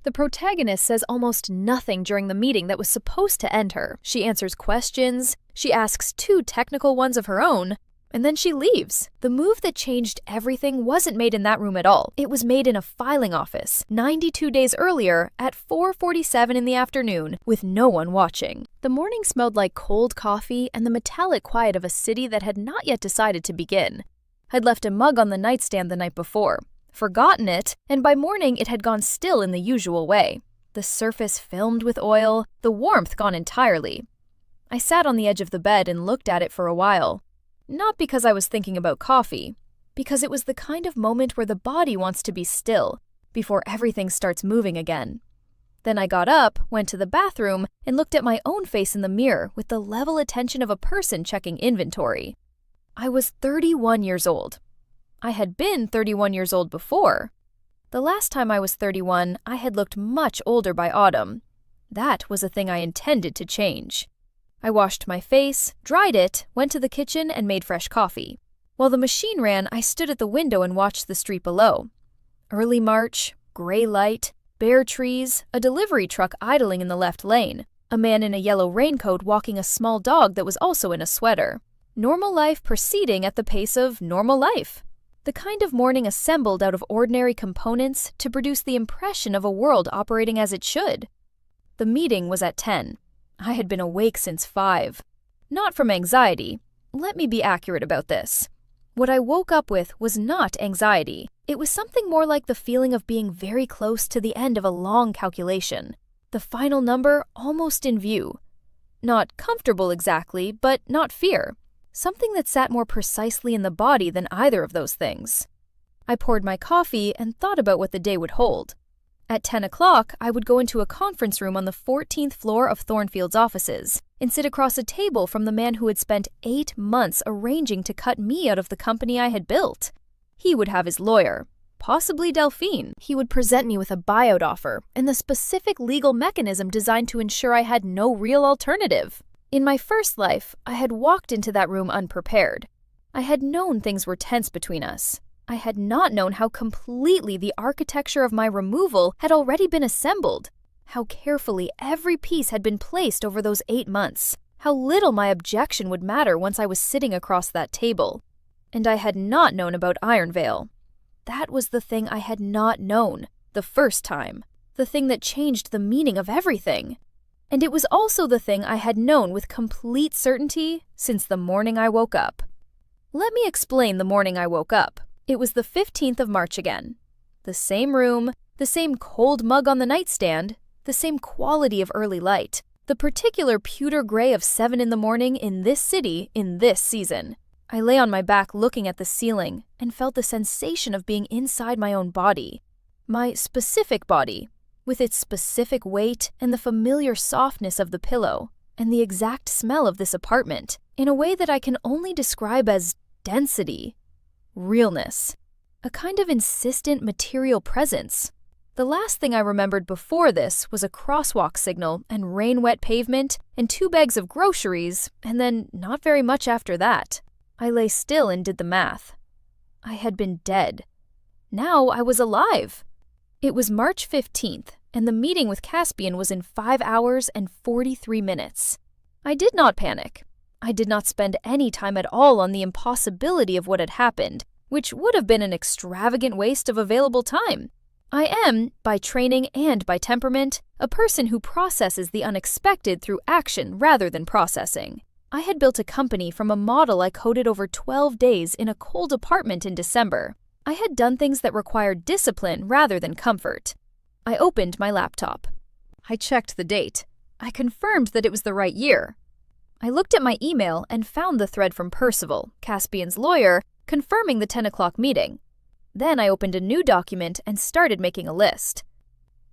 The protagonist says almost nothing during the meeting that was supposed to end her. She answers questions, she asks 2 technical ones of her own, and then she leaves. The move that changed everything wasn't made in that room at all. It was made in a filing office, 92 days earlier at 4:47 in the afternoon, with no one watching. The morning smelled like cold coffee and the metallic quiet of a city that had not yet decided to begin. I'd left a mug on the nightstand the night before, forgotten it, and by morning it had gone still in the usual way. The surface filmed with oil, the warmth gone entirely. I sat on the edge of the bed and looked at it for a while. Not because I was thinking about coffee, because it was the kind of moment where the body wants to be still before everything starts moving again. Then I got up, went to the bathroom, and looked at my own face in the mirror with the level attention of a person checking inventory. I was 31 years old. I had been 31 years old before. The last time I was 31, I had looked much older by autumn. That was a thing I intended to change. I washed my face, dried it, went to the kitchen, and made fresh coffee. While the machine ran, I stood at the window and watched the street below. Early March, gray light, bare trees, a delivery truck idling in the left lane, a man in a yellow raincoat walking a small dog that was also in a sweater. Normal life proceeding at the pace of normal life. The kind of morning assembled out of ordinary components to produce the impression of a world operating as it should. The meeting was at 10. I had been awake since 5. Not from anxiety. Let me be accurate about this. What I woke up with was not anxiety. It was something more like the feeling of being very close to the end of a long calculation. The final number almost in view. Not comfortable exactly, but not fear. Something that sat more precisely in the body than either of those things. I poured my coffee and thought about what the day would hold. At 10 o'clock, I would go into a conference room on the 14th floor of Thornfield's offices and sit across a table from the man who had spent 8 months arranging to cut me out of the company I had built. He would have his lawyer, possibly Delphine. He would present me with a buyout offer and the specific legal mechanism designed to ensure I had no real alternative. In my first life, I had walked into that room unprepared. I had known things were tense between us. I had not known how completely the architecture of my removal had already been assembled, how carefully every piece had been placed over those 8 months, how little my objection would matter once I was sitting across that table. And I had not known about Iron Veil. That was the thing I had not known, the first time, the thing that changed the meaning of everything. And it was also the thing I had known with complete certainty since the morning I woke up. Let me explain the morning I woke up. It was the 15th of March again. The same room, the same cold mug on the nightstand, the same quality of early light, the particular pewter gray of 7 in the morning in this city in this season. I lay on my back looking at the ceiling and felt the sensation of being inside my own body. My specific body, with its specific weight and the familiar softness of the pillow, and the exact smell of this apartment, in a way that I can only describe as density, realness, a kind of insistent material presence. The last thing I remembered before this was a crosswalk signal and rain-wet pavement and 2 bags of groceries, and then not very much after that. I lay still and did the math. I had been dead. Now I was alive. It was March 15th, and the meeting with Caspian was in 5 hours and 43 minutes. I did not panic. I did not spend any time at all on the impossibility of what had happened, which would have been an extravagant waste of available time. I am, by training and by temperament, a person who processes the unexpected through action rather than processing. I had built a company from a model I coded over 12 days in a cold apartment in December. I had done things that required discipline rather than comfort. I opened my laptop. I checked the date. I confirmed that it was the right year. I looked at my email and found the thread from Percival, Caspian's lawyer, confirming the 10 o'clock meeting. Then I opened a new document and started making a list.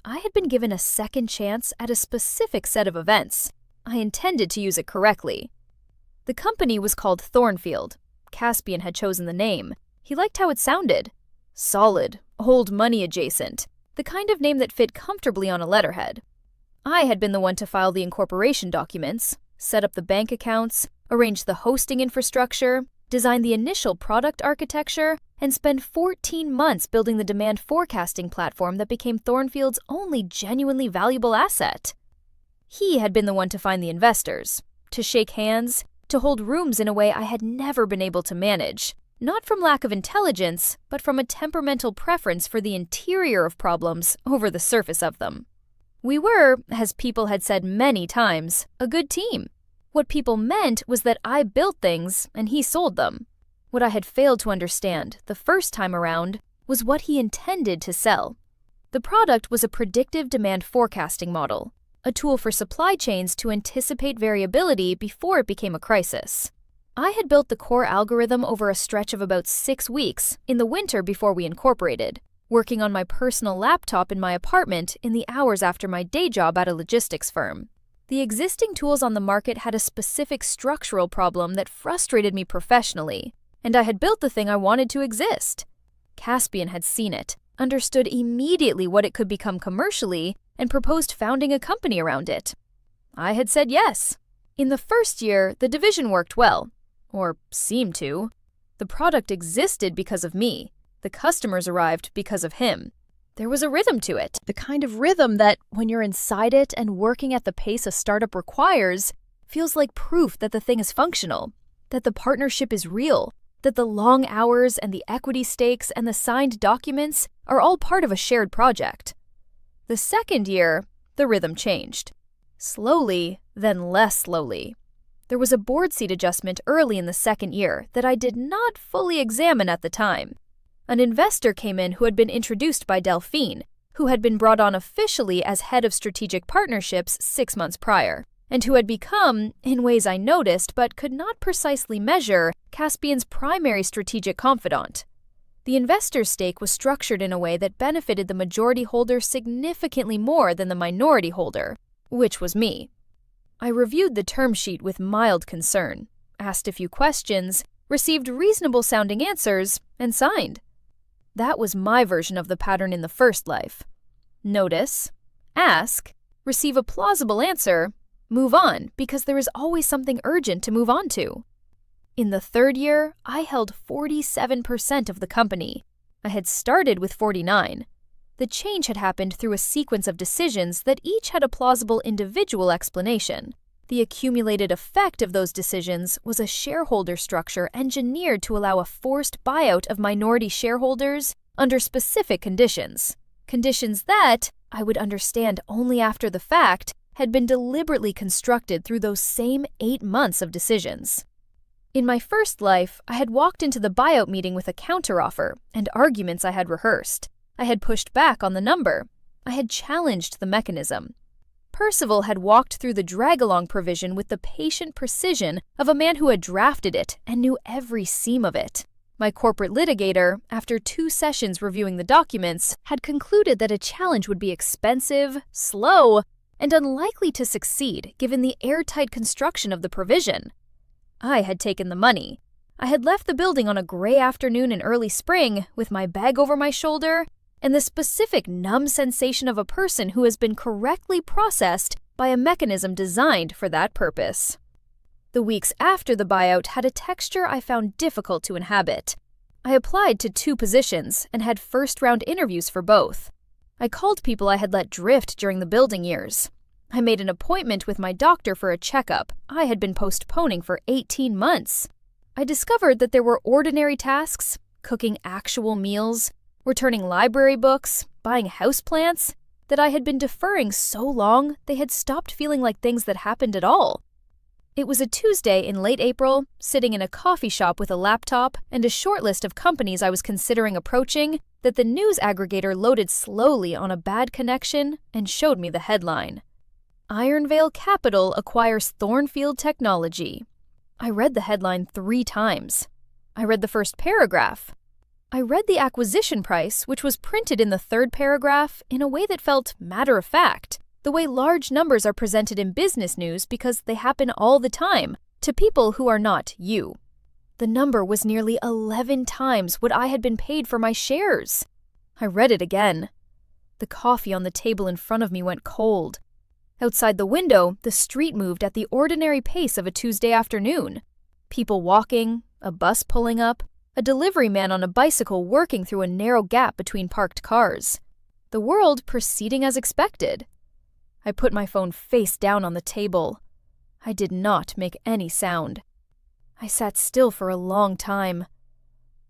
I had been given a second chance at a specific set of events. I intended to use it correctly. The company was called Thornfield. Caspian had chosen the name. He liked how it sounded. Solid, old money adjacent, the kind of name that fit comfortably on a letterhead. I had been the one to file the incorporation documents, set up the bank accounts, arrange the hosting infrastructure, design the initial product architecture, and spend 14 months building the demand forecasting platform that became Thornfield's only genuinely valuable asset. He had been the one to find the investors, to shake hands, to hold rooms in a way I had never been able to manage, not from lack of intelligence, but from a temperamental preference for the interior of problems over the surface of them. We were, as people had said many times, a good team. What people meant was that I built things and he sold them. What I had failed to understand the first time around was what he intended to sell. The product was a predictive demand forecasting model, a tool for supply chains to anticipate variability before it became a crisis. I had built the core algorithm over a stretch of about 6 weeks in the winter before we incorporated, working on my personal laptop in my apartment in the hours after my day job at a logistics firm. The existing tools on the market had a specific structural problem that frustrated me professionally, and I had built the thing I wanted to exist. Caspian had seen it, understood immediately what it could become commercially, and proposed founding a company around it. I had said yes. In the first year, the division worked well, or seemed to. The product existed because of me. The customers arrived because of him. There was a rhythm to it. The kind of rhythm that, when you're inside it and working at the pace a startup requires, feels like proof that the thing is functional, that the partnership is real, that the long hours and the equity stakes and the signed documents are all part of a shared project. The second year, the rhythm changed. Slowly, then less slowly. There was a board seat adjustment early in the second year that I did not fully examine at the time. An investor came in who had been introduced by Delphine, who had been brought on officially as head of strategic partnerships 6 months prior, and who had become, in ways I noticed but could not precisely measure, Caspian's primary strategic confidant. The investor's stake was structured in a way that benefited the majority holder significantly more than the minority holder, which was me. I reviewed the term sheet with mild concern, asked a few questions, received reasonable-sounding answers, and signed. That was my version of the pattern in the first life. Notice, ask, receive a plausible answer, move on because there is always something urgent to move on to. In the third year, I held 47% of the company. I had started with 49%. The change had happened through a sequence of decisions that each had a plausible individual explanation. The accumulated effect of those decisions was a shareholder structure engineered to allow a forced buyout of minority shareholders under specific conditions. Conditions that, I would understand only after the fact, had been deliberately constructed through those same 8 months of decisions. In my first life, I had walked into the buyout meeting with a counteroffer and arguments I had rehearsed. I had pushed back on the number. I had challenged the mechanism. Percival had walked through the drag-along provision with the patient precision of a man who had drafted it and knew every seam of it. My corporate litigator, after 2 sessions reviewing the documents, had concluded that a challenge would be expensive, slow, and unlikely to succeed given the airtight construction of the provision. I had taken the money. I had left the building on a gray afternoon in early spring with my bag over my shoulder and the specific numb sensation of a person who has been correctly processed by a mechanism designed for that purpose. The weeks after the buyout had a texture I found difficult to inhabit. I applied to 2 positions and had first-round interviews for both. I called people I had let drift during the building years. I made an appointment with my doctor for a checkup I had been postponing for 18 months. I discovered that there were ordinary tasks, cooking actual meals, returning library books, buying houseplants, that I had been deferring so long they had stopped feeling like things that happened at all. It was a Tuesday in late April, sitting in a coffee shop with a laptop and a short list of companies I was considering approaching, that the news aggregator loaded slowly on a bad connection and showed me the headline. Ironvale Capital acquires Thornfield Technology. I read the headline 3 times. I read the first paragraph. I read the acquisition price, which was printed in the 3rd paragraph, in a way that felt matter-of-fact, the way large numbers are presented in business news because they happen all the time, to people who are not you. The number was nearly 11 times what I had been paid for my shares. I read it again. The coffee on the table in front of me went cold. Outside the window, the street moved at the ordinary pace of a Tuesday afternoon. People walking, a bus pulling up, A delivery man on a bicycle working through a narrow gap between parked cars. The world proceeding as expected. I put my phone face down on the table. I did not make any sound. I sat still for a long time.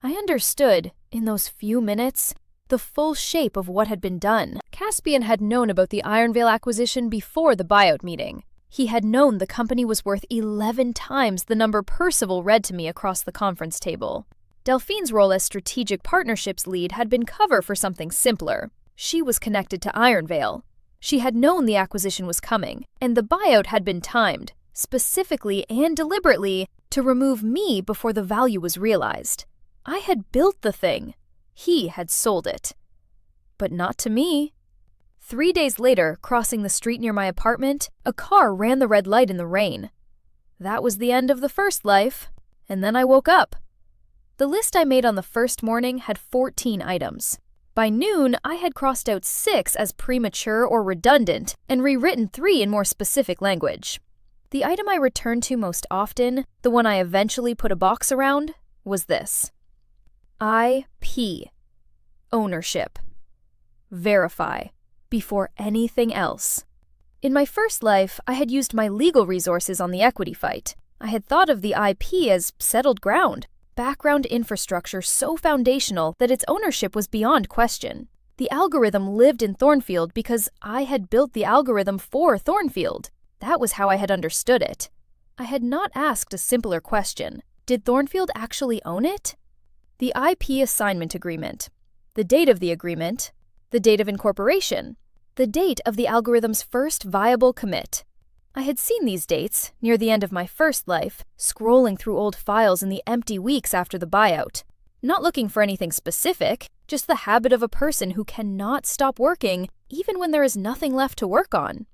I understood, in those few minutes, the full shape of what had been done. Caspian had known about the Ironvale acquisition before the buyout meeting. He had known the company was worth 11 times the number Percival read to me across the conference table. Delphine's role as strategic partnerships lead had been cover for something simpler. She was connected to Ironvale. She had known the acquisition was coming, and the buyout had been timed, specifically and deliberately, to remove me before the value was realized. I had built the thing. He had sold it. But not to me. 3 days later, crossing the street near my apartment, a car ran the red light in the rain. That was the end of the first life, and then I woke up. The list I made on the first morning had 14 items. By noon, I had crossed out 6 as premature or redundant and rewritten 3 in more specific language. The item I returned to most often, the one I eventually put a box around, was this. IP. Ownership. Verify. Before anything else. In my first life, I had used my legal resources on the equity fight. I had thought of the IP as settled ground. Background infrastructure so foundational that its ownership was beyond question. The algorithm lived in Thornfield because I had built the algorithm for Thornfield. That was how I had understood it. I had not asked a simpler question. Did Thornfield actually own it? The IP assignment agreement. The date of the agreement. The date of incorporation. The date of the algorithm's first viable commit. I had seen these dates, near the end of my first life, scrolling through old files in the empty weeks after the buyout. Not looking for anything specific, just the habit of a person who cannot stop working even when there is nothing left to work on.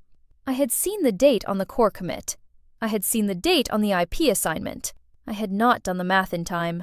I had seen the date on the core commit. I had seen the date on the IP assignment. I had not done the math in time.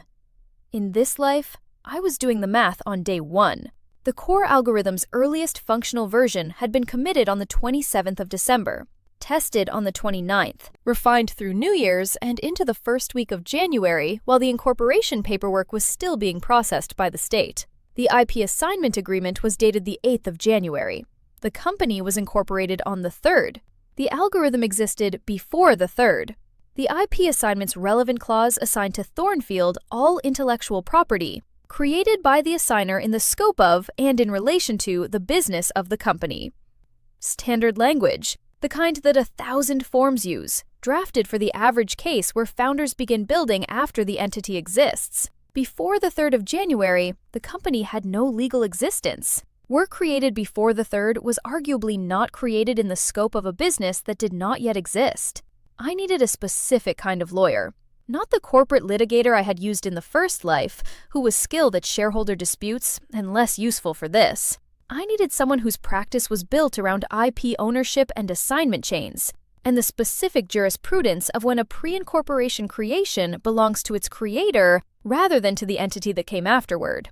In this life, I was doing the math on day 1. The core algorithm's earliest functional version had been committed on the 27th of December. Tested on the 29th, refined through New Year's and into the first week of January while the incorporation paperwork was still being processed by the state. The IP assignment agreement was dated the 8th of January. The company was incorporated on the 3rd. The algorithm existed before the 3rd. The IP assignment's relevant clause assigned to Thornfield all intellectual property, created by the assigner in the scope of and in relation to the business of the company. Standard language. The kind that 1,000 forms use, drafted for the average case where founders begin building after the entity exists. Before the 3rd of January, the company had no legal existence. Work created before the 3rd was arguably not created in the scope of a business that did not yet exist. I needed a specific kind of lawyer, not the corporate litigator I had used in the first life, who was skilled at shareholder disputes and less useful for this. I needed someone whose practice was built around IP ownership and assignment chains, and the specific jurisprudence of when a pre-incorporation creation belongs to its creator rather than to the entity that came afterward.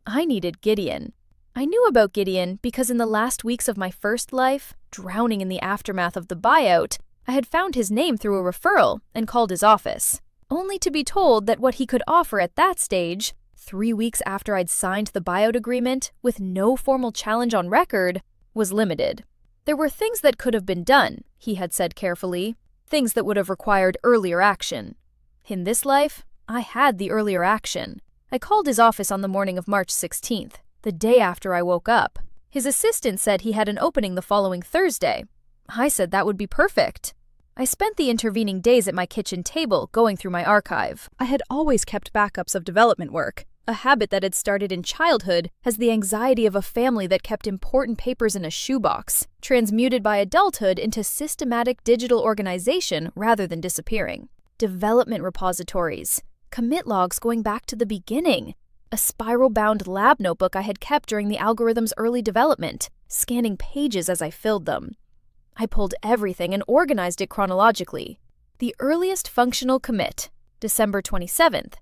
I needed Gideon. I knew about Gideon because in the last weeks of my first life, drowning in the aftermath of the buyout, I had found his name through a referral and called his office, only to be told that what he could offer at that stage, 3 weeks after I'd signed the buyout agreement, with no formal challenge on record, was limited. There were things that could have been done, he had said carefully, things that would have required earlier action. In this life, I had the earlier action. I called his office on the morning of March 16th, the day after I woke up. His assistant said he had an opening the following Thursday. I said that would be perfect. I spent the intervening days at my kitchen table going through my archive. I had always kept backups of development work, a habit that had started in childhood as the anxiety of a family that kept important papers in a shoebox, transmuted by adulthood into systematic digital organization rather than disappearing. Development repositories, commit logs going back to the beginning, a spiral-bound lab notebook I had kept during the algorithm's early development, scanning pages as I filled them. I pulled everything and organized it chronologically. The earliest functional commit, December 27th.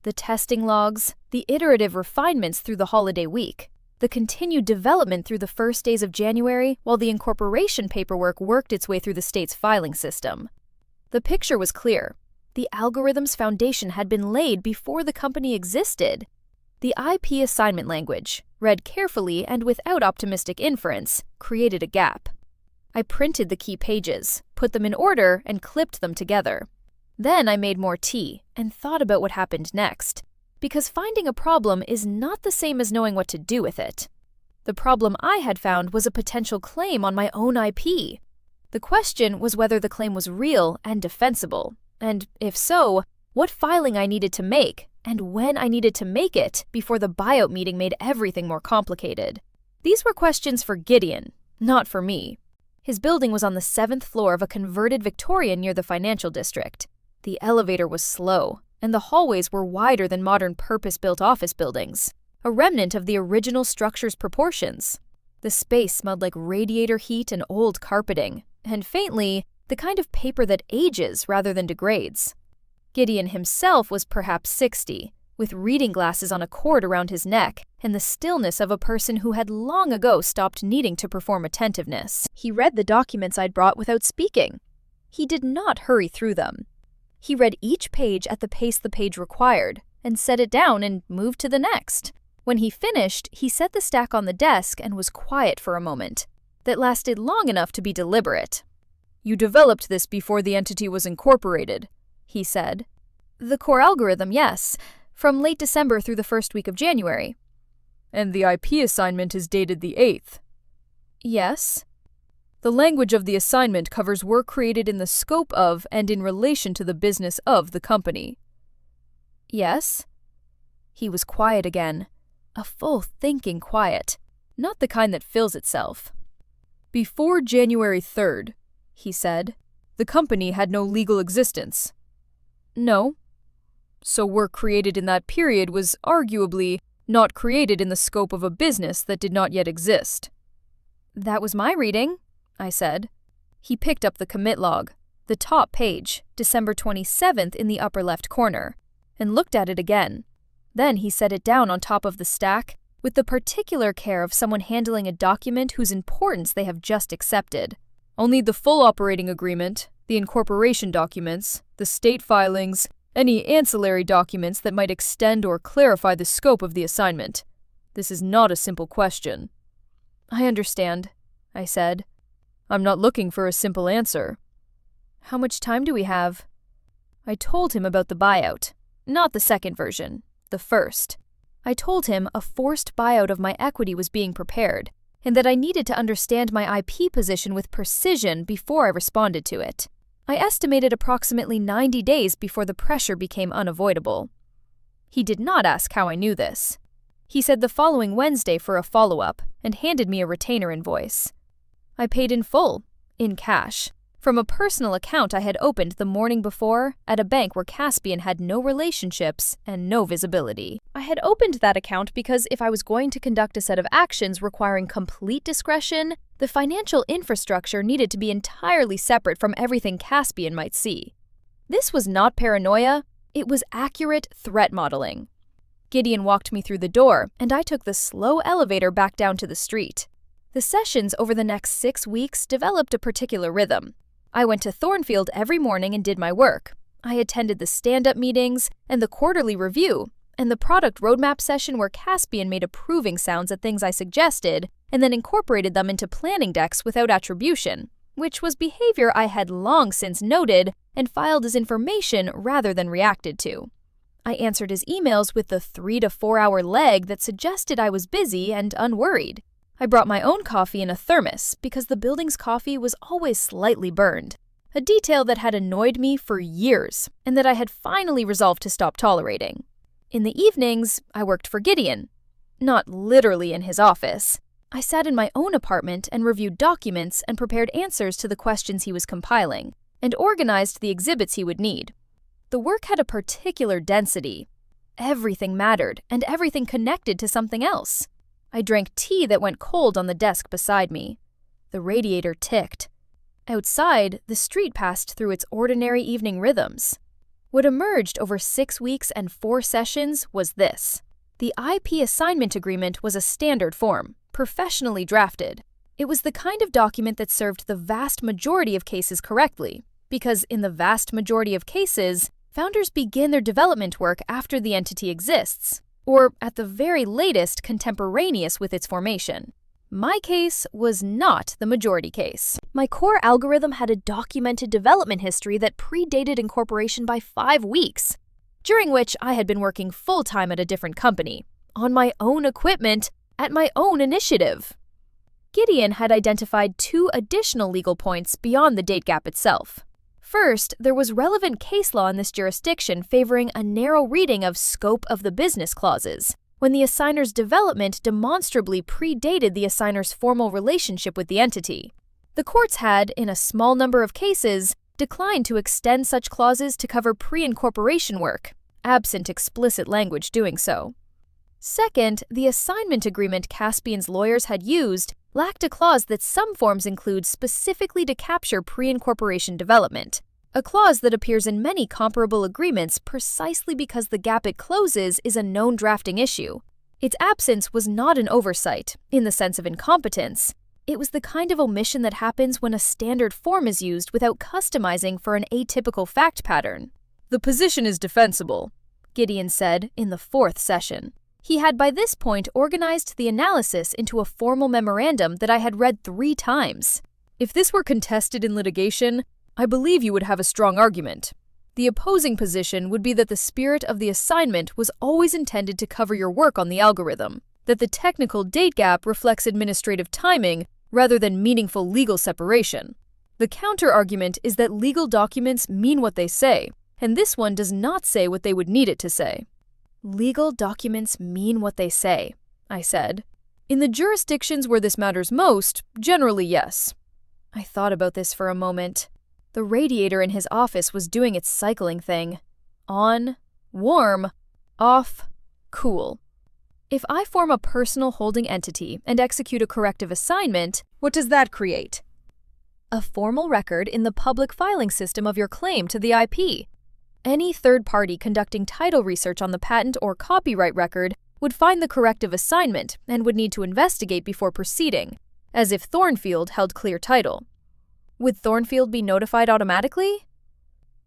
The testing logs, the iterative refinements through the holiday week, the continued development through the first days of January while the incorporation paperwork worked its way through the state's filing system. The picture was clear. The algorithm's foundation had been laid before the company existed. The IP assignment language, read carefully and without optimistic inference, created a gap. I printed the key pages, put them in order, and clipped them together. Then I made more tea and thought about what happened next, because finding a problem is not the same as knowing what to do with it. The problem I had found was a potential claim on my own IP. The question was whether the claim was real and defensible, and if so, what filing I needed to make, and when I needed to make it before the buyout meeting made everything more complicated. These were questions for Gideon, not for me. His building was on the 7th floor of a converted Victorian near the financial district. The elevator was slow, and the hallways were wider than modern purpose-built office buildings, a remnant of the original structure's proportions. The space smelled like radiator heat and old carpeting, and faintly, the kind of paper that ages rather than degrades. Gideon himself was perhaps 60, with reading glasses on a cord around his neck and the stillness of a person who had long ago stopped needing to perform attentiveness. He read the documents I'd brought without speaking. He did not hurry through them. He read each page at the pace the page required, and set it down and moved to the next. When he finished, he set the stack on the desk and was quiet for a moment. That lasted long enough to be deliberate. "You developed this before the entity was incorporated," he said. "The core algorithm, yes. From late December through the first week of January." "And the IP assignment is dated the 8th. "Yes." "The language of the assignment covers work created in the scope of and in relation to the business of the company." "Yes." He was quiet again. A full thinking quiet, not the kind that fills itself. "Before January 3rd, he said, the company had no legal existence." "No." "So work created in that period was arguably not created in the scope of a business that did not yet exist." "That was my reading," I said. He picked up the commit log, the top page, December 27th in the upper left corner, and looked at it again. Then he set it down on top of the stack with the particular care of someone handling a document whose importance they have just accepted. "I'll need the full operating agreement, the incorporation documents, the state filings, any ancillary documents that might extend or clarify the scope of the assignment. This is not a simple question." "I understand," I said. "I'm not looking for a simple answer." "How much time do we have?" I told him about the buyout, not the second version, the first. I told him a forced buyout of my equity was being prepared, and that I needed to understand my IP position with precision before I responded to it. I estimated approximately 90 days before the pressure became unavoidable. He did not ask how I knew this. He said the following Wednesday for a follow-up and handed me a retainer invoice. I paid in full, in cash, from a personal account I had opened the morning before at a bank where Caspian had no relationships and no visibility. I had opened that account because if I was going to conduct a set of actions requiring complete discretion, the financial infrastructure needed to be entirely separate from everything Caspian might see. This was not paranoia, it was accurate threat modeling. Gideon walked me through the door, and I took the slow elevator back down to the street. The sessions over the next 6 weeks developed a particular rhythm. I went to Thornfield every morning and did my work. I attended the stand-up meetings and the quarterly review, and the product roadmap session where Caspian made approving sounds at things I suggested and then incorporated them into planning decks without attribution, which was behavior I had long since noted and filed as information rather than reacted to. I answered his emails with the 3 to 4 hour lag that suggested I was busy and unworried. I brought my own coffee in a thermos because the building's coffee was always slightly burned, a detail that had annoyed me for years and that I had finally resolved to stop tolerating. In the evenings, I worked for Gideon. Not literally in his office. I sat in my own apartment and reviewed documents and prepared answers to the questions he was compiling, and organized the exhibits he would need. The work had a particular density. Everything mattered, and everything connected to something else. I drank tea that went cold on the desk beside me. The radiator ticked. Outside, the street passed through its ordinary evening rhythms. What emerged over 6 weeks and 4 sessions was this. The IP assignment agreement was a standard form, professionally drafted. It was the kind of document that served the vast majority of cases correctly, because in the vast majority of cases, Founders begin their development work after the entity exists, or at the very latest contemporaneous with its formation. My case was not the majority case. My core algorithm had a documented development history that predated incorporation by 5 weeks, during which I had been working full-time at a different company, on my own equipment, at my own initiative. Gideon had identified 2 additional legal points beyond the date gap itself. First, there was relevant case law in this jurisdiction favoring a narrow reading of scope of the business clauses, when the assigner's development demonstrably predated the assigner's formal relationship with the entity. The courts had, in a small number of cases, declined to extend such clauses to cover pre-incorporation work, absent explicit language doing so. Second, the assignment agreement Caspian's lawyers had used lacked a clause that some forms include specifically to capture pre-incorporation development, a clause that appears in many comparable agreements precisely because the gap it closes is a known drafting issue. Its absence was not an oversight, in the sense of incompetence. It was the kind of omission that happens when a standard form is used without customizing for an atypical fact pattern. "The position is defensible," Gideon said in the 4th session. He had by this point organized the analysis into a formal memorandum that I had read 3 times. "If this were contested in litigation, I believe you would have a strong argument. The opposing position would be that the spirit of the assignment was always intended to cover your work on the algorithm, that the technical date gap reflects administrative timing rather than meaningful legal separation. The counter-argument is that legal documents mean what they say, and this one does not say what they would need it to say." "Legal documents mean what they say," I said. "In the jurisdictions where this matters most, generally yes." I thought about this for a moment. The radiator in his office was doing its cycling thing. On, warm, off, cool. If I form a personal holding entity and execute a corrective assignment, what does that create? A formal record in the public filing system of your claim to the IP. Any third party conducting title research on the patent or copyright record would find the corrective assignment and would need to investigate before proceeding, as if Thornfield held clear title. Would Thornfield be notified automatically?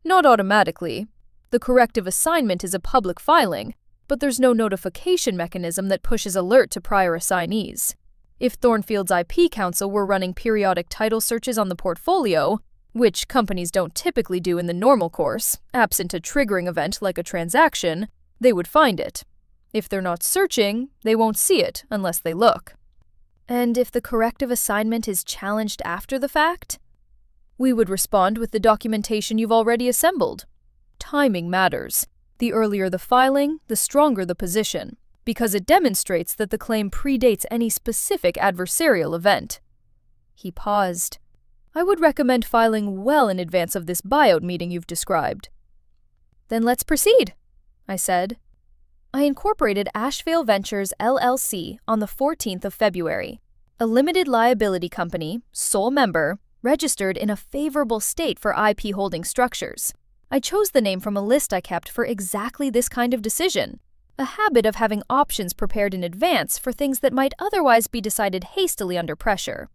Not automatically. The corrective assignment is a public filing, but there's no notification mechanism that pushes alert to prior assignees. If Thornfield's IP counsel were running periodic title searches on the portfolio, which companies don't typically do in the normal course, absent a triggering event like a transaction, they would find it. If they're not searching, they won't see it unless they look. And if the corrective assignment is challenged after the fact? We would respond with the documentation you've already assembled. Timing matters. The earlier the filing, the stronger the position, because it demonstrates that the claim predates any specific adversarial event. He paused. "I would recommend filing well in advance of this buyout meeting you've described." "Then let's proceed," I said. I incorporated Ashevale Ventures LLC on the 14th of February, a limited liability company, sole member, registered in a favorable state for IP holding structures. I chose the name from a list I kept for exactly this kind of decision, a habit of having options prepared in advance for things that might otherwise be decided hastily under pressure.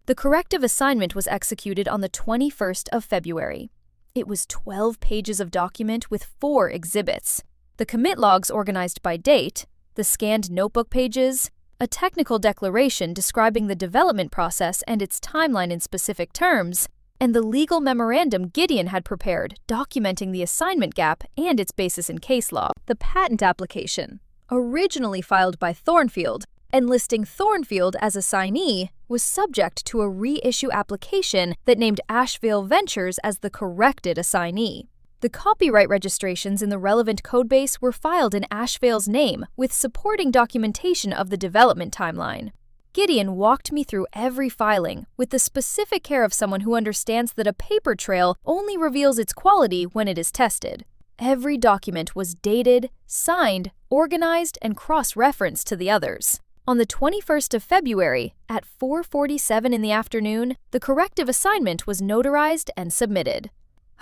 The corrective assignment was executed on the 21st of February. It was 12 pages of document with 4 exhibits: the commit logs organized by date, the scanned notebook pages, a technical declaration describing the development process and its timeline in specific terms, and the legal memorandum Gideon had prepared documenting the assignment gap and its basis in case law. The patent application, originally filed by Thornfield, and listing Thornfield as assignee, was subject to a reissue application that named Ashevale Ventures as the corrected assignee. The copyright registrations in the relevant codebase were filed in Ashevale's name with supporting documentation of the development timeline. Gideon walked me through every filing with the specific care of someone who understands that a paper trail only reveals its quality when it is tested. Every document was dated, signed, organized, and cross-referenced to the others. On the 21st of February, at 4:47 in the afternoon, the corrective assignment was notarized and submitted.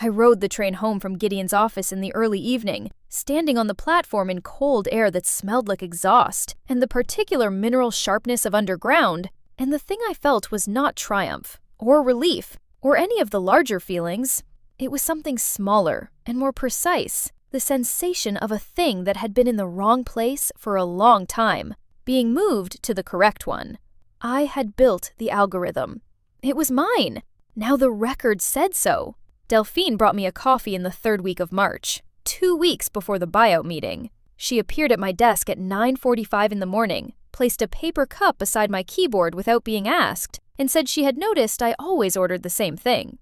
I rode the train home from Gideon's office in the early evening, standing on the platform in cold air that smelled like exhaust, and the particular mineral sharpness of underground, and the thing I felt was not triumph, or relief, or any of the larger feelings. It was something smaller and more precise, the sensation of a thing that had been in the wrong place for a long time, being moved to the correct one. I had built the algorithm. It was mine. Now the record said so. Delphine brought me a coffee in the third week of March, 2 weeks before the buyout meeting. She appeared at my desk at 9:45 in the morning, placed a paper cup beside my keyboard without being asked, and said she had noticed I always ordered the same thing.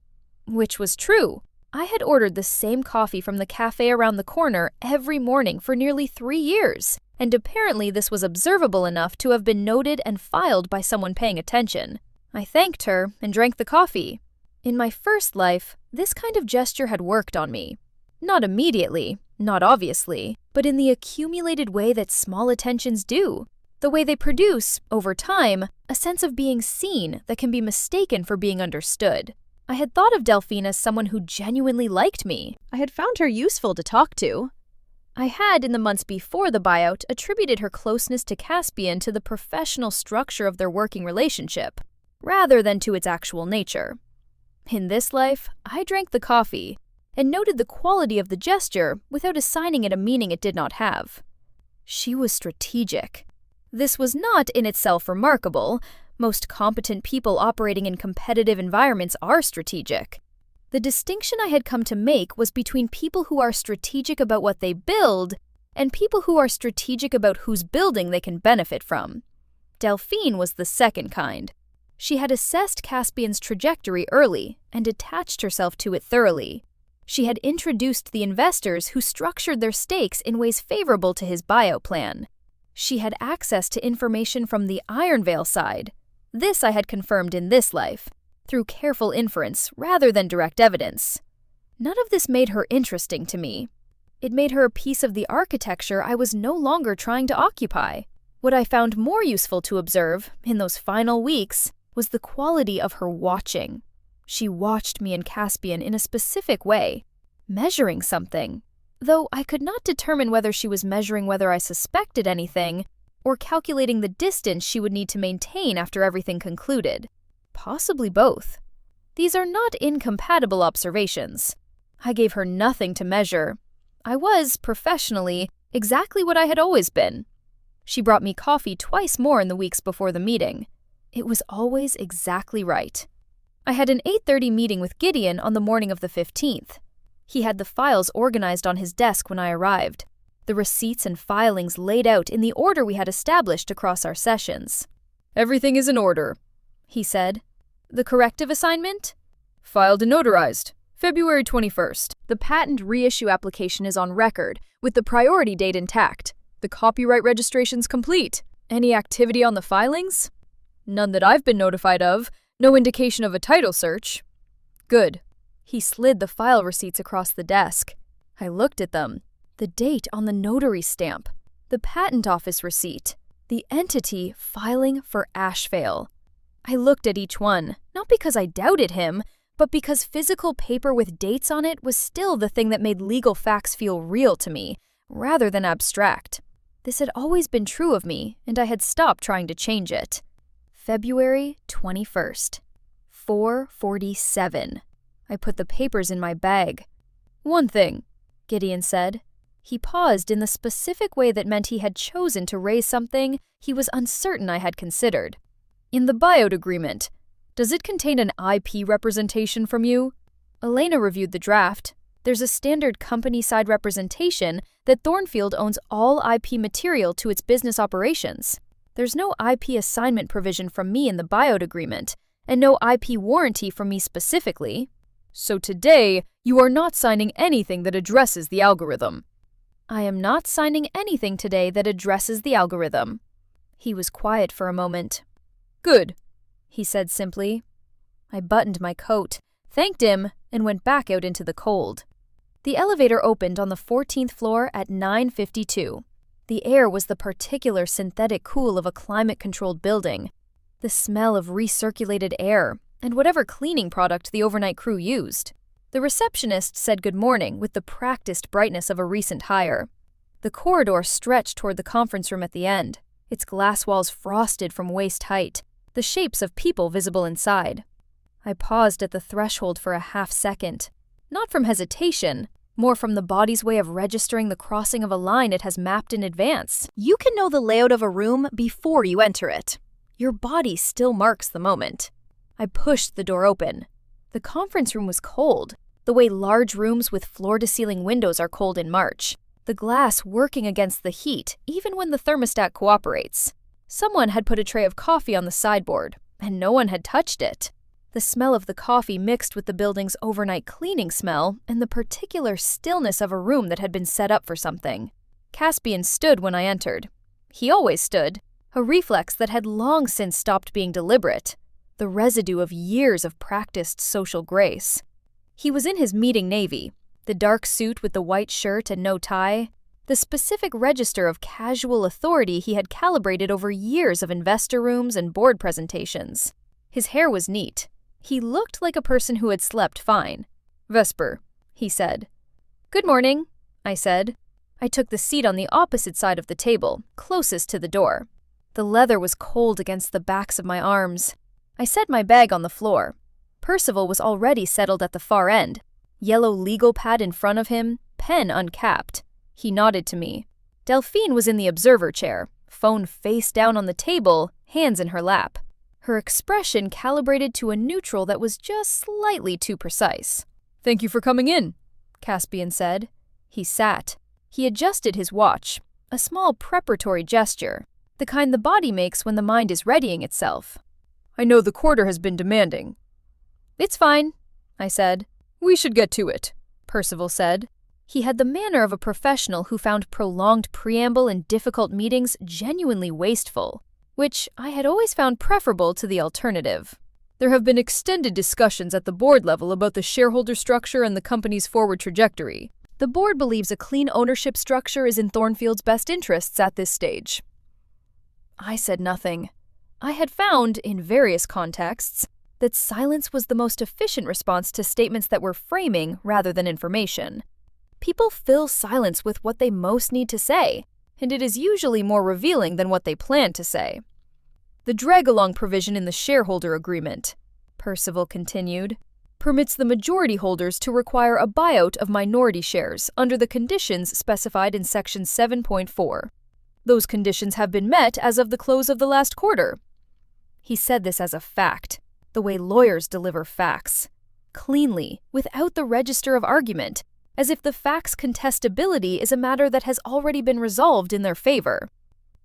Which was true. I had ordered the same coffee from the cafe around the corner every morning for nearly 3 years, and apparently this was observable enough to have been noted and filed by someone paying attention. I thanked her and drank the coffee. In my first life, this kind of gesture had worked on me. Not immediately, not obviously, but in the accumulated way that small attentions do. The way they produce, over time, a sense of being seen that can be mistaken for being understood. I had thought of Delphine as someone who genuinely liked me. I had found her useful to talk to. I had, in the months before the buyout, attributed her closeness to Caspian to the professional structure of their working relationship, rather than to its actual nature. In this life, I drank the coffee and noted the quality of the gesture without assigning it a meaning it did not have. She was strategic. This was not in itself remarkable. Most competent people operating in competitive environments are strategic. The distinction I had come to make was between people who are strategic about what they build and people who are strategic about whose building they can benefit from. Delphine was the second kind. She had assessed Caspian's trajectory early and attached herself to it thoroughly. She had introduced the investors who structured their stakes in ways favorable to his buyout plan. She had access to information from the Iron Veil side. This I had confirmed in this life, through careful inference rather than direct evidence. None of this made her interesting to me. It made her a piece of the architecture I was no longer trying to occupy. What I found more useful to observe, in those final weeks, was the quality of her watching. She watched me and Caspian in a specific way, measuring something, though I could not determine whether she was measuring whether I suspected anything or calculating the distance she would need to maintain after everything concluded. Possibly both. These are not incompatible observations. I gave her nothing to measure. I was, professionally, exactly what I had always been. She brought me coffee twice more in the weeks before the meeting. It was always exactly right. I had an 8:30 meeting with Gideon on the morning of the 15th. He had the files organized on his desk when I arrived, the receipts and filings laid out in the order we had established across our sessions. "Everything is in order," he said. "The corrective assignment?" "Filed and notarized, February 21st. The patent reissue application is on record, with the priority date intact. The copyright registration's complete. Any activity on the filings?" "None that I've been notified of. No indication of a title search." "Good." He slid the file receipts across the desk. I looked at them. The date on the notary stamp, the patent office receipt, the entity filing for Ashvale. I looked at each one, not because I doubted him, but because physical paper with dates on it was still the thing that made legal facts feel real to me, rather than abstract. This had always been true of me, and I had stopped trying to change it. February 21st, 4:47. I put the papers in my bag. "One thing," Gideon said. He paused in the specific way that meant he had chosen to raise something he was uncertain I had considered. "In the buyout agreement, does it contain an IP representation from you?" Elena reviewed the draft. There's a standard company-side representation that Thornfield owns all IP material to its business operations. There's no IP assignment provision from me in the buyout agreement, and no IP warranty from me specifically. "So today, you are not signing anything that addresses the algorithm." "I am not signing anything today that addresses the algorithm." He was quiet for a moment. "Good," he said simply. I buttoned my coat, thanked him, and went back out into the cold. The elevator opened on the 14th floor at 9:52. The air was the particular synthetic cool of a climate-controlled building, the smell of recirculated air, and whatever cleaning product the overnight crew used. The receptionist said good morning with the practiced brightness of a recent hire. The corridor stretched toward the conference room at the end, its glass walls frosted from waist height, the shapes of people visible inside. I paused at the threshold for a half second. Not from hesitation, more from the body's way of registering the crossing of a line it has mapped in advance. You can know the layout of a room before you enter it. Your body still marks the moment. I pushed the door open. The conference room was cold, the way large rooms with floor-to-ceiling windows are cold in March, the glass working against the heat even when the thermostat cooperates. Someone had put a tray of coffee on the sideboard, and no one had touched it. The smell of the coffee mixed with the building's overnight cleaning smell and the particular stillness of a room that had been set up for something. Caspian stood when I entered. He always stood, a reflex that had long since stopped being deliberate, the residue of years of practiced social grace. He was in his meeting navy, the dark suit with the white shirt and no tie, the specific register of casual authority he had calibrated over years of investor rooms and board presentations. His hair was neat. He looked like a person who had slept fine. "Vesper," he said. "Good morning," I said. I took the seat on the opposite side of the table, closest to the door. The leather was cold against the backs of my arms. I set my bag on the floor. Percival was already settled at the far end, yellow legal pad in front of him, pen uncapped. He nodded to me. Delphine was in the observer chair, phone face down on the table, hands in her lap. Her expression calibrated to a neutral that was just slightly too precise. "Thank you for coming in," Caspian said. He sat. He adjusted his watch, a small preparatory gesture, the kind the body makes when the mind is readying itself. "I know the quarter has been demanding." "It's fine," I said. "We should get to it," Percival said. He had the manner of a professional who found prolonged preamble in difficult meetings genuinely wasteful, which I had always found preferable to the alternative. "There have been extended discussions at the board level about the shareholder structure and the company's forward trajectory. The board believes a clean ownership structure is in Thornfield's best interests at this stage." I said nothing. I had found, in various contexts, that silence was the most efficient response to statements that were framing rather than information. People fill silence with what they most need to say, and it is usually more revealing than what they plan to say. "The drag-along provision in the shareholder agreement," Percival continued, "permits the majority holders to require a buyout of minority shares under the conditions specified in Section 7.4. Those conditions have been met as of the close of the last quarter." He said this as a fact, the way lawyers deliver facts, cleanly, without the register of argument, as if the fact's contestability is a matter that has already been resolved in their favor.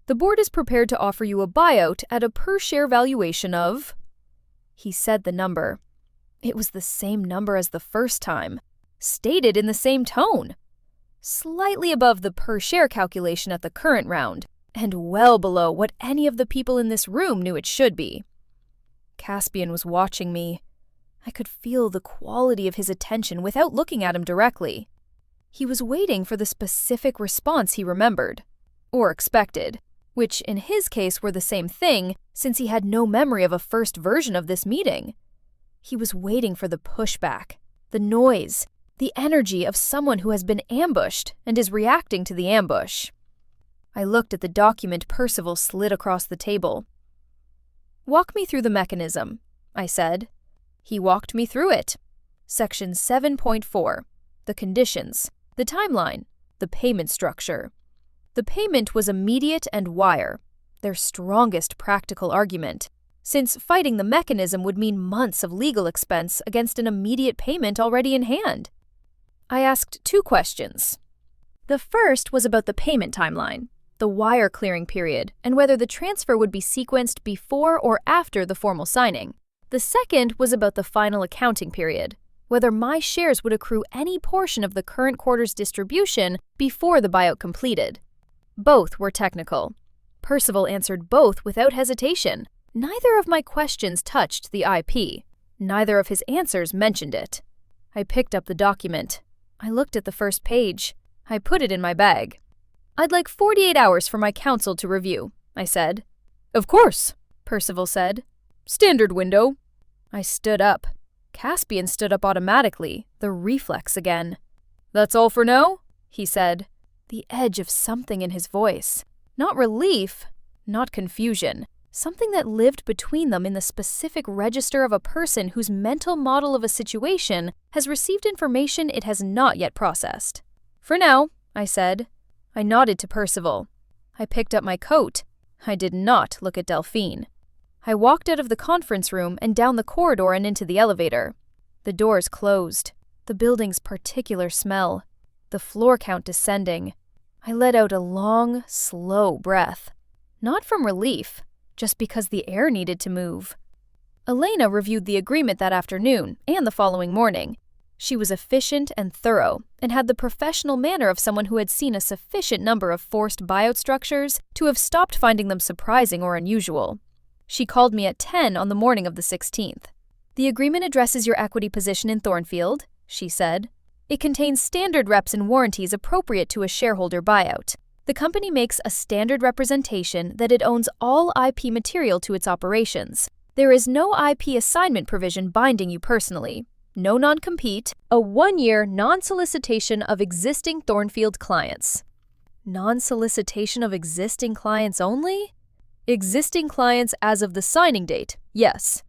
"The board is prepared to offer you a buyout at a per-share valuation of—" He said the number. It was the same number as the first time, stated in the same tone. Slightly above the per-share calculation at the current round, and well below what any of the people in this room knew it should be. Caspian was watching me. I could feel the quality of his attention without looking at him directly. He was waiting for the specific response he remembered, or expected, which in his case were the same thing since he had no memory of a first version of this meeting. He was waiting for the pushback, the noise, the energy of someone who has been ambushed and is reacting to the ambush. I looked at the document Percival slid across the table. "Walk me through the mechanism," I said. He walked me through it. Section 7.4, the conditions, the timeline, the payment structure. The payment was immediate and wire, their strongest practical argument, since fighting the mechanism would mean months of legal expense against an immediate payment already in hand. I asked 2 questions. The first was about the payment timeline, the wire clearing period, and whether the transfer would be sequenced before or after the formal signing. The second was about the final accounting period, whether my shares would accrue any portion of the current quarter's distribution before the buyout completed. Both were technical. Percival answered both without hesitation. Neither of my questions touched the IP. Neither of his answers mentioned it. I picked up the document. I looked at the first page. I put it in my bag. "I'd like 48 hours for my counsel to review," I said. "Of course," Percival said. "Standard window." I stood up. Caspian stood up automatically, the reflex again. "That's all for now?" he said, the edge of something in his voice. Not relief, not confusion, something that lived between them in the specific register of a person whose mental model of a situation has received information it has not yet processed. "For now," I said. I nodded to Percival. I picked up my coat. I did not look at Delphine. I walked out of the conference room and down the corridor and into the elevator. The doors closed. The building's particular smell. The floor count descending. I let out a long, slow breath. Not from relief, just because the air needed to move. Elena reviewed the agreement that afternoon and the following morning. She was efficient and thorough, and had the professional manner of someone who had seen a sufficient number of forced buyout structures to have stopped finding them surprising or unusual. She called me at 10 on the morning of the 16th. "The agreement addresses your equity position in Thornfield," she said. "It contains standard reps and warranties appropriate to a shareholder buyout. The company makes a standard representation that it owns all IP material to its operations. There is no IP assignment provision binding you personally. No non-compete, a 1-year non-solicitation of existing Thornfield clients." Non-solicitation of existing clients only? Existing clients as of the signing date, yes.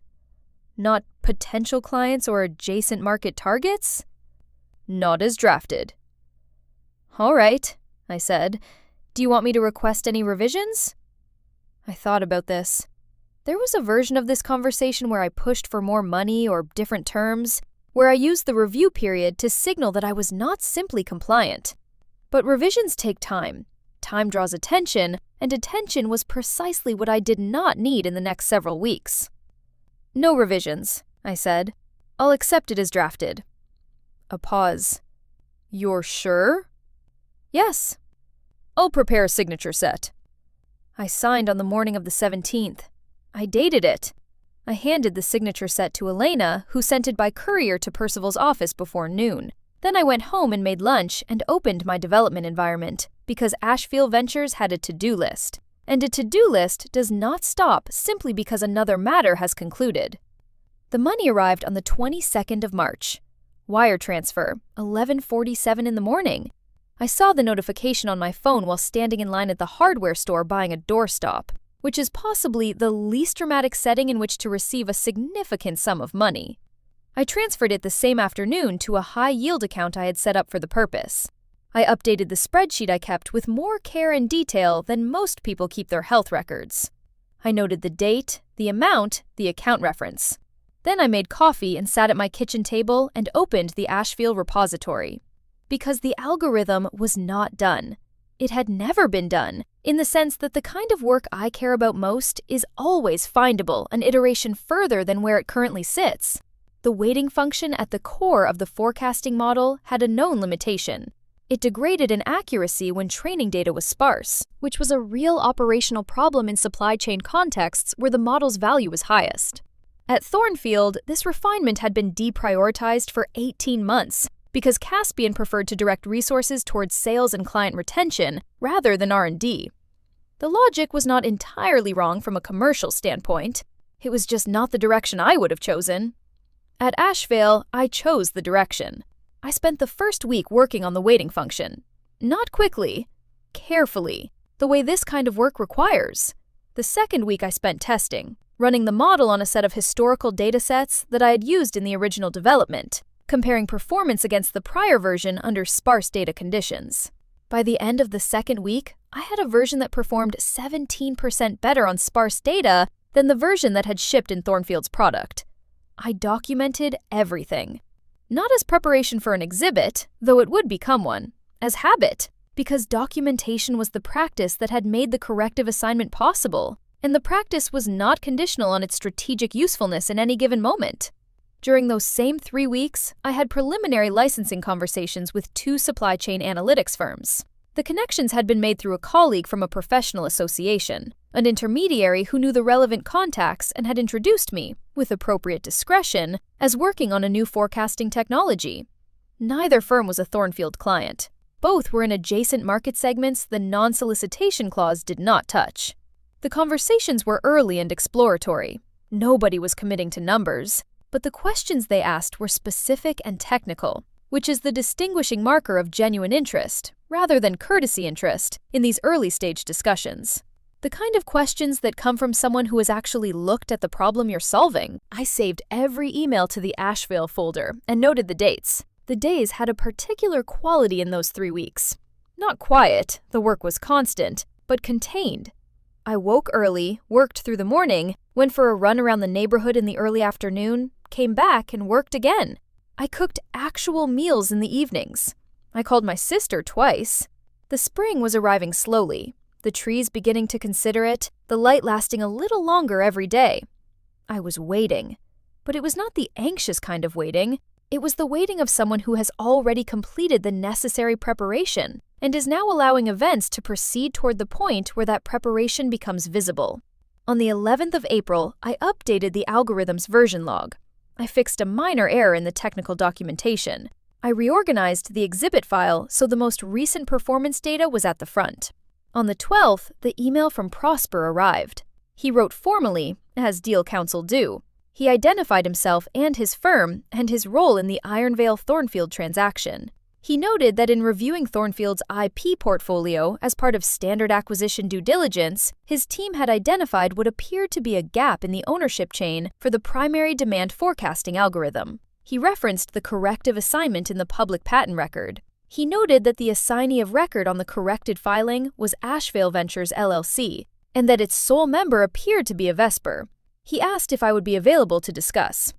Not potential clients or adjacent market targets? Not as drafted. "All right," I said. "Do you want me to request any revisions?" I thought about this. There was a version of this conversation where I pushed for more money or different terms, where I used the review period to signal that I was not simply compliant. But revisions take time. Time draws attention, and attention was precisely what I did not need in the next several weeks. "No revisions," I said. "I'll accept it as drafted." A pause. "You're sure?" "Yes." "I'll prepare a signature set." I signed on the morning of the 17th. I dated it. I handed the signature set to Elena, who sent it by courier to Percival's office before noon. Then I went home and made lunch and opened my development environment, because Ashfield Ventures had a to-do list. And a to-do list does not stop simply because another matter has concluded. The money arrived on the 22nd of March. Wire transfer, 11:47 in the morning. I saw the notification on my phone while standing in line at the hardware store buying a doorstop, which is possibly the least dramatic setting in which to receive a significant sum of money. I transferred it the same afternoon to a high-yield account I had set up for the purpose. I updated the spreadsheet I kept with more care and detail than most people keep their health records. I noted the date, the amount, the account reference. Then I made coffee and sat at my kitchen table and opened the Ashfield repository. Because the algorithm was not done. It had never been done, in the sense that the kind of work I care about most is always findable an iteration further than where it currently sits. The weighting function at the core of the forecasting model had a known limitation. It degraded in accuracy when training data was sparse, which was a real operational problem in supply chain contexts where the model's value was highest. At Thornfield, this refinement had been deprioritized for 18 months, because Caspian preferred to direct resources towards sales and client retention rather than R&D. The logic was not entirely wrong from a commercial standpoint. It was just not the direction I would have chosen. At Ashvale, I chose the direction. I spent the first week working on the weighting function. Not quickly, carefully, the way this kind of work requires. The second week I spent testing, running the model on a set of historical datasets that I had used in the original development, comparing performance against the prior version under sparse data conditions. By the end of the second week, I had a version that performed 17% better on sparse data than the version that had shipped in Thornfield's product. I documented everything. Not as preparation for an exhibit, though it would become one, as habit, because documentation was the practice that had made the corrective assignment possible, and the practice was not conditional on its strategic usefulness in any given moment. During those same 3 weeks, I had preliminary licensing conversations with 2 supply chain analytics firms. The connections had been made through a colleague from a professional association, an intermediary who knew the relevant contacts and had introduced me, with appropriate discretion, as working on a new forecasting technology. Neither firm was a Thornfield client. Both were in adjacent market segments the non-solicitation clause did not touch. The conversations were early and exploratory. Nobody was committing to numbers, but the questions they asked were specific and technical, which is the distinguishing marker of genuine interest, rather than courtesy interest, in these early-stage discussions. The kind of questions that come from someone who has actually looked at the problem you're solving. I saved every email to the Asheville folder and noted the dates. The days had a particular quality in those 3 weeks. Not quiet, the work was constant, but contained. I woke early, worked through the morning, went for a run around the neighborhood in the early afternoon, came back and worked again. I cooked actual meals in the evenings. I called my sister twice. The spring was arriving slowly, the trees beginning to consider it, the light lasting a little longer every day. I was waiting, but it was not the anxious kind of waiting. It was the waiting of someone who has already completed the necessary preparation and is now allowing events to proceed toward the point where that preparation becomes visible. On the 11th of April, I updated the algorithm's version log. I fixed a minor error in the technical documentation. I reorganized the exhibit file so the most recent performance data was at the front. On the 12th, the email from Prosper arrived. He wrote formally, as deal counsel do. He identified himself and his firm and his role in the Ironvale-Thornfield transaction. He noted that in reviewing Thornfield's IP portfolio as part of standard acquisition due diligence, his team had identified what appeared to be a gap in the ownership chain for the primary demand forecasting algorithm. He referenced the corrective assignment in the public patent record. He noted that the assignee of record on the corrected filing was Asheville Ventures LLC, and that its sole member appeared to be a Vesper. He asked if I would be available to discuss.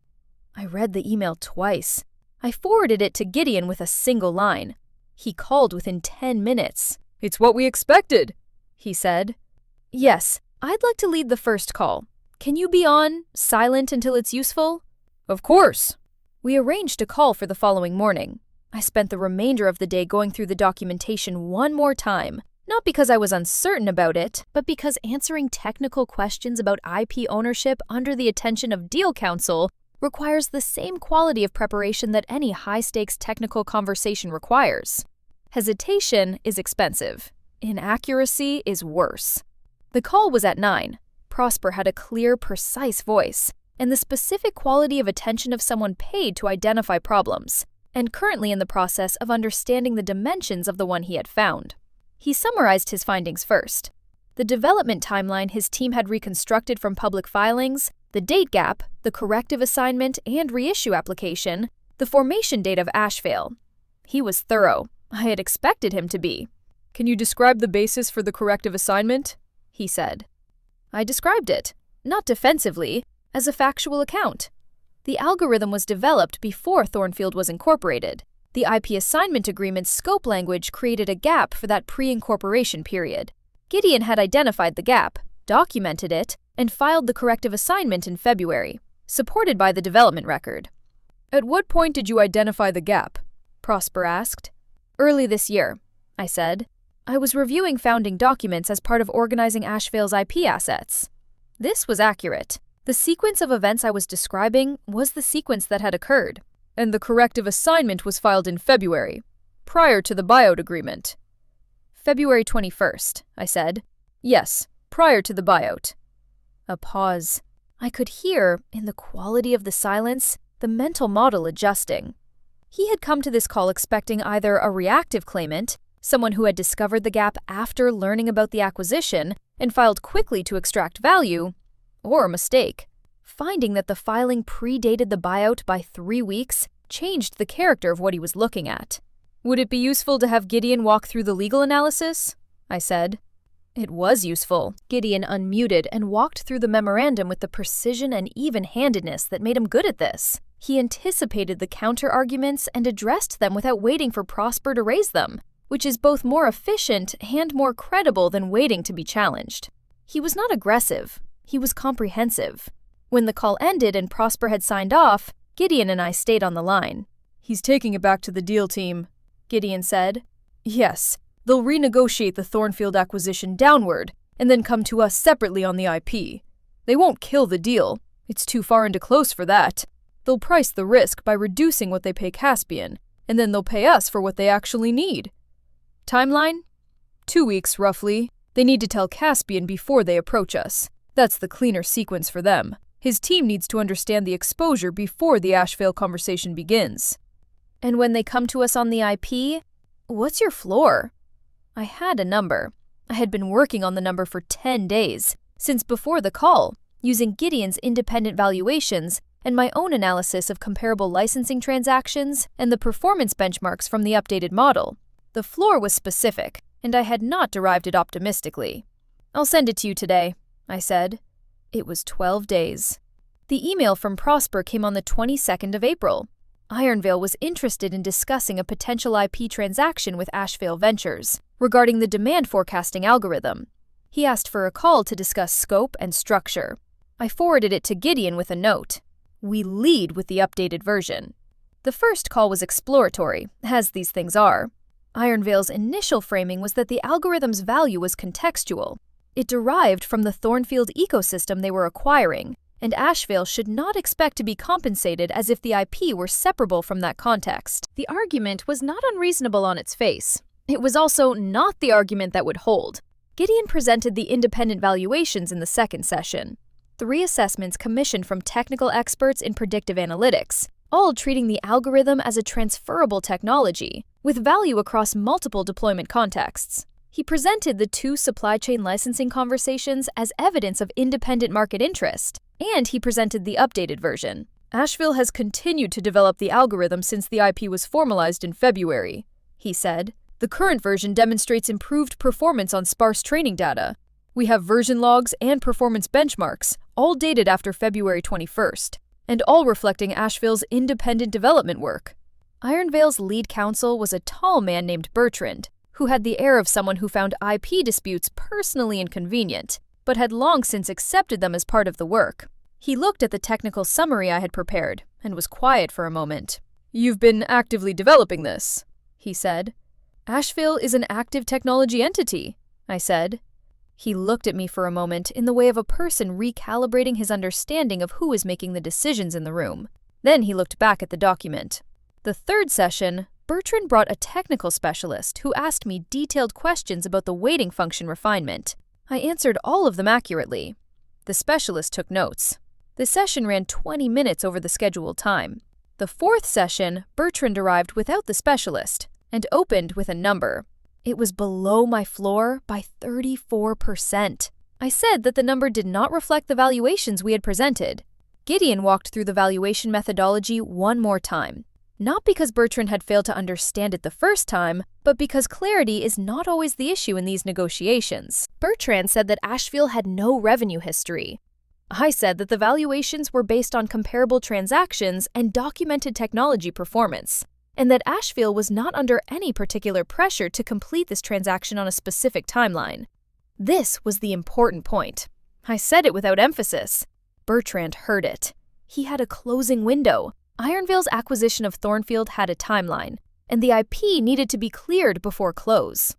I read the email twice. I forwarded it to Gideon with a single line. He called within 10 minutes. "It's what we expected," he said. "Yes, I'd like to lead the first call. Can you be on, silent until it's useful?" "Of course." We arranged a call for the following morning. I spent the remainder of the day going through the documentation one more time, not because I was uncertain about it, but because answering technical questions about IP ownership under the attention of deal counsel requires the same quality of preparation that any high-stakes technical conversation requires. Hesitation is expensive. Inaccuracy is worse. The call was at 9. Prosper had a clear, precise voice, and the specific quality of attention of someone paid to identify problems, and currently in the process of understanding the dimensions of the one he had found. He summarized his findings first. The development timeline his team had reconstructed from public filings, the date gap, the corrective assignment and reissue application, the formation date of Asheville. He was thorough. I had expected him to be. "Can you describe the basis for the corrective assignment?" he said. I described it, not defensively, as a factual account. The algorithm was developed before Thornfield was incorporated. The IP assignment agreement's scope language created a gap for that pre-incorporation period. Gideon had identified the gap, documented it, and filed the corrective assignment in February, supported by the development record. "At what point did you identify the gap?" Prosper asked. "Early this year," I said. "I was reviewing founding documents as part of organizing Asheville's IP assets." This was accurate. The sequence of events I was describing was the sequence that had occurred. "And the corrective assignment was filed in February, prior to the buyout agreement." "February 21st, I said. "Yes, prior to the buyout." A pause. I could hear, in the quality of the silence, the mental model adjusting. He had come to this call expecting either a reactive claimant, someone who had discovered the gap after learning about the acquisition and filed quickly to extract value, or a mistake. Finding that the filing predated the buyout by 3 weeks changed the character of what he was looking at. "Would it be useful to have Gideon walk through the legal analysis?" I said. It was useful. Gideon unmuted and walked through the memorandum with the precision and even-handedness that made him good at this. He anticipated the counter-arguments and addressed them without waiting for Prosper to raise them, which is both more efficient and more credible than waiting to be challenged. He was not aggressive. He was comprehensive. When the call ended and Prosper had signed off, Gideon and I stayed on the line. "He's taking it back to the deal team," Gideon said. "Yes, they'll renegotiate the Thornfield acquisition downward and then come to us separately on the IP. They won't kill the deal. It's too far into close for that. They'll price the risk by reducing what they pay Caspian, and then they'll pay us for what they actually need. Timeline? 2 weeks, roughly. They need to tell Caspian before they approach us. That's the cleaner sequence for them. His team needs to understand the exposure before the Asheville conversation begins." "And when they come to us on the IP, what's your floor?" I had a number. I had been working on the number for 10 days, since before the call, using Gideon's independent valuations and my own analysis of comparable licensing transactions and the performance benchmarks from the updated model. The floor was specific, and I had not derived it optimistically. "I'll send it to you today," I said. It was 12 days. The email from Prosper came on the 22nd of April. Ironvale was interested in discussing a potential IP transaction with Ashvale Ventures regarding the demand forecasting algorithm. He asked for a call to discuss scope and structure. I forwarded it to Gideon with a note. "We lead with the updated version." The first call was exploratory, as these things are. Ironvale's initial framing was that the algorithm's value was contextual. It derived from the Thornfield ecosystem they were acquiring, and Ashvale should not expect to be compensated as if the IP were separable from that context. The argument was not unreasonable on its face. It was also not the argument that would hold. Gideon presented the independent valuations in the second session. 3 assessments commissioned from technical experts in predictive analytics, all treating the algorithm as a transferable technology, with value across multiple deployment contexts. He presented the 2 supply chain licensing conversations as evidence of independent market interest, and he presented the updated version. "Ashville has continued to develop the algorithm since the IP was formalized in February," he said. "The current version demonstrates improved performance on sparse training data. We have version logs and performance benchmarks, all dated after February 21st, and all reflecting Ashville's independent development work." Ironvale's lead counsel was a tall man named Bertrand, who had the air of someone who found IP disputes personally inconvenient, but had long since accepted them as part of the work. He looked at the technical summary I had prepared and was quiet for a moment. "You've been actively developing this," he said. "Ashville is an active technology entity," I said. He looked at me for a moment in the way of a person recalibrating his understanding of who is making the decisions in the room. Then he looked back at the document. The third session, Bertrand brought a technical specialist who asked me detailed questions about the weighting function refinement. I answered all of them accurately. The specialist took notes. The session ran 20 minutes over the scheduled time. The fourth session, Bertrand arrived without the specialist and opened with a number. It was below my floor by 34%. I said that the number did not reflect the valuations we had presented. Gideon walked through the valuation methodology one more time. Not because Bertrand had failed to understand it the first time, but because clarity is not always the issue in these negotiations. Bertrand said that Ashville had no revenue history. I said that the valuations were based on comparable transactions and documented technology performance, and that Ashville was not under any particular pressure to complete this transaction on a specific timeline. This was the important point. I said it without emphasis. Bertrand heard it. He had a closing window. Ironvale's acquisition of Thornfield had a timeline, and the IP needed to be cleared before close.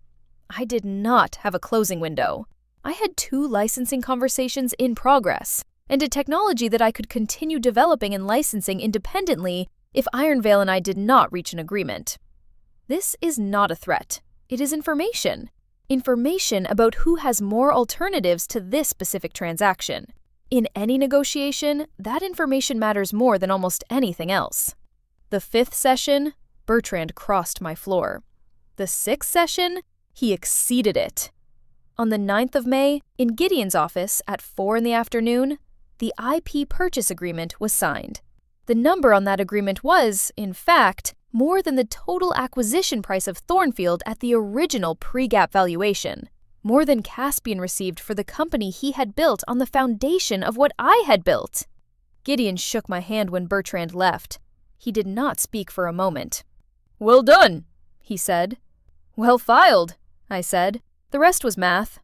I did not have a closing window. I had 2 licensing conversations in progress, and a technology that I could continue developing and licensing independently if Ironvale and I did not reach an agreement. This is not a threat. It is information. Information about who has more alternatives to this specific transaction. In any negotiation, that information matters more than almost anything else. The 5th session, Bertrand crossed my floor. The 6th session, he exceeded it. On the 9th of May, in Gideon's office at 4 in the afternoon, the IP purchase agreement was signed. The number on that agreement was, in fact, more than the total acquisition price of Thornfield at the original pre-gap valuation. More than Caspian received for the company he had built on the foundation of what I had built. Gideon shook my hand when Bertrand left. He did not speak for a moment. "Well done," he said. "Well filed," I said. The rest was math.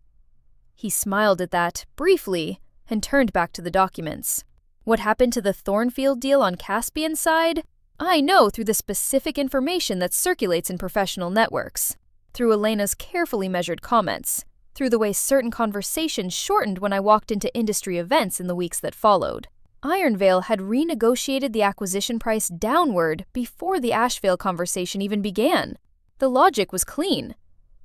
He smiled at that, briefly, and turned back to the documents. What happened to the Thornfield deal on Caspian's side? I know through the specific information that circulates in professional networks, through Elena's carefully measured comments, through the way certain conversations shortened when I walked into industry events in the weeks that followed. Ironvale had renegotiated the acquisition price downward before the Ashvale conversation even began. The logic was clean.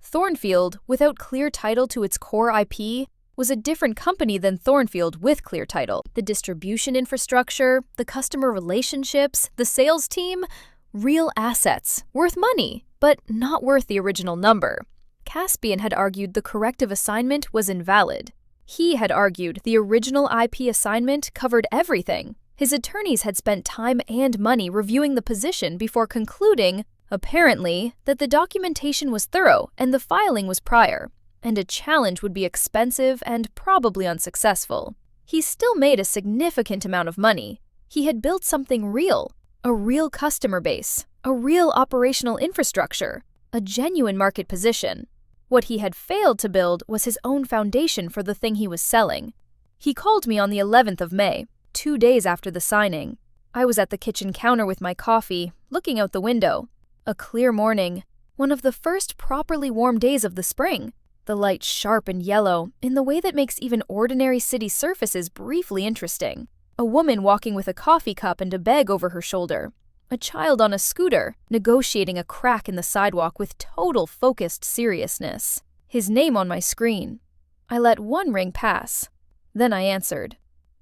Thornfield, without clear title to its core IP, was a different company than Thornfield with clear title. The distribution infrastructure, the customer relationships, the sales team, real assets, worth money, but not worth the original number. Caspian had argued the corrective assignment was invalid. He had argued the original IP assignment covered everything. His attorneys had spent time and money reviewing the position before concluding, apparently, that the documentation was thorough and the filing was prior, and a challenge would be expensive and probably unsuccessful. He still made a significant amount of money. He had built something real, a real customer base, a real operational infrastructure, a genuine market position. What he had failed to build was his own foundation for the thing he was selling. He called me on the 11th of May, 2 days after the signing. I was at the kitchen counter with my coffee, looking out the window. A clear morning, one of the first properly warm days of the spring. The light sharp and yellow, in the way that makes even ordinary city surfaces briefly interesting. A woman walking with a coffee cup and a bag over her shoulder. A child on a scooter, negotiating a crack in the sidewalk with total focused seriousness. His name on my screen. I let one ring pass. Then I answered.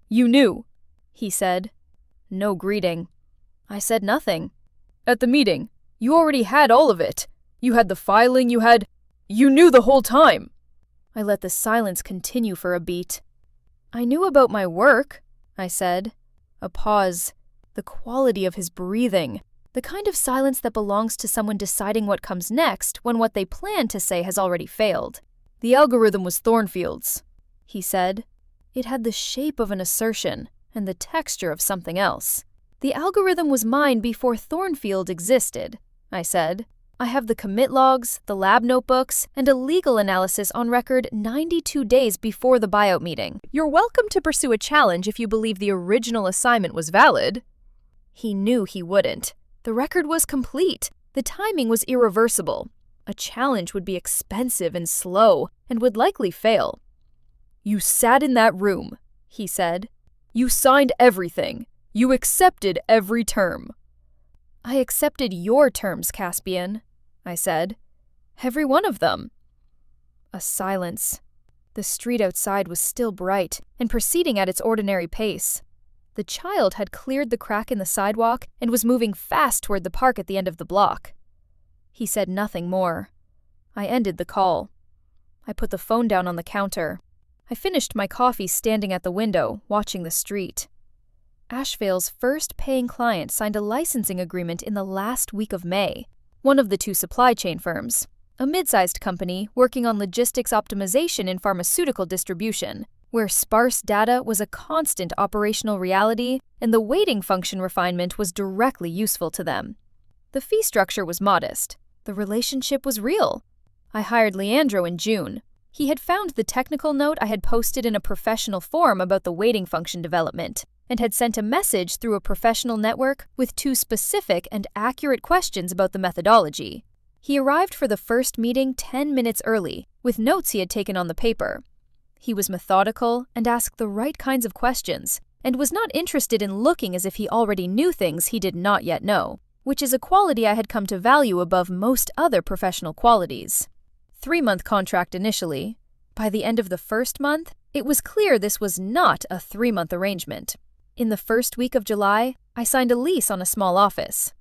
"You knew," he said. No greeting. I said nothing. "At the meeting, you already had all of it. You had the filing, you knew the whole time." I let the silence continue for a beat. "I knew about my work," I said. A pause. The quality of his breathing. The kind of silence that belongs to someone deciding what comes next when what they plan to say has already failed. "The algorithm was Thornfield's," he said. It had the shape of an assertion and the texture of something else. "The algorithm was mine before Thornfield existed," I said. "I have the commit logs, the lab notebooks, and a legal analysis on record 92 days before the buyout meeting. You're welcome to pursue a challenge if you believe the original assignment was valid." He knew he wouldn't. The record was complete. The timing was irreversible. A challenge would be expensive and slow, and would likely fail. "You sat in that room," he said. "You signed everything. You accepted every term." "I accepted your terms, Caspian," I said. "Every one of them." A silence. The street outside was still bright and proceeding at its ordinary pace. The child had cleared the crack in the sidewalk and was moving fast toward the park at the end of the block. He said nothing more. I ended the call. I put the phone down on the counter. I finished my coffee standing at the window, watching the street. Asheville's first paying client signed a licensing agreement in the last week of May. One of the two supply chain firms, a mid-sized company working on logistics optimization in pharmaceutical distribution, where sparse data was a constant operational reality and the waiting function refinement was directly useful to them. The fee structure was modest. The relationship was real. I hired Leandro in June. He had found the technical note I had posted in a professional forum about the waiting function development and had sent a message through a professional network with 2 specific and accurate questions about the methodology. He arrived for the first meeting 10 minutes early, with notes he had taken on the paper. He was methodical and asked the right kinds of questions, and was not interested in looking as if he already knew things he did not yet know, which is a quality I had come to value above most other professional qualities. 3-month contract initially. By the end of the first month, it was clear this was not a 3-month arrangement. In the first week of July, I signed a lease on a small office.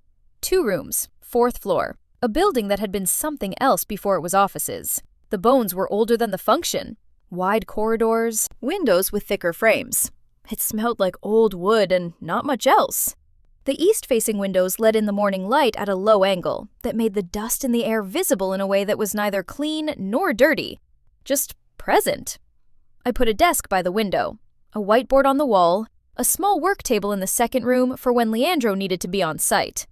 2 rooms, 4th floor, a building that had been something else before it was offices. The bones were older than the function. Wide corridors, windows with thicker frames. It smelled like old wood and not much else. The east-facing windows let in the morning light at a low angle that made the dust in the air visible in a way that was neither clean nor dirty, just present. I put a desk by the window, a whiteboard on the wall, a small work table in the second room for when Leandro needed to be on site.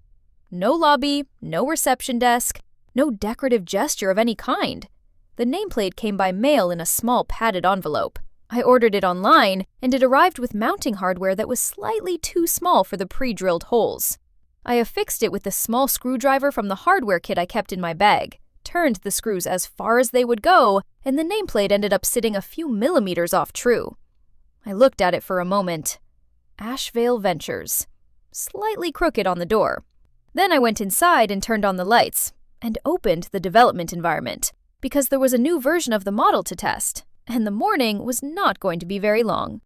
No lobby, no reception desk, no decorative gesture of any kind. The nameplate came by mail in a small padded envelope. I ordered it online, and it arrived with mounting hardware that was slightly too small for the pre-drilled holes. I affixed it with the small screwdriver from the hardware kit I kept in my bag, turned the screws as far as they would go, and the nameplate ended up sitting a few millimeters off true. I looked at it for a moment. Asheville Ventures. Slightly crooked on the door. Then I went inside and turned on the lights, and opened the development environment, because there was a new version of the model to test, and the morning was not going to be very long.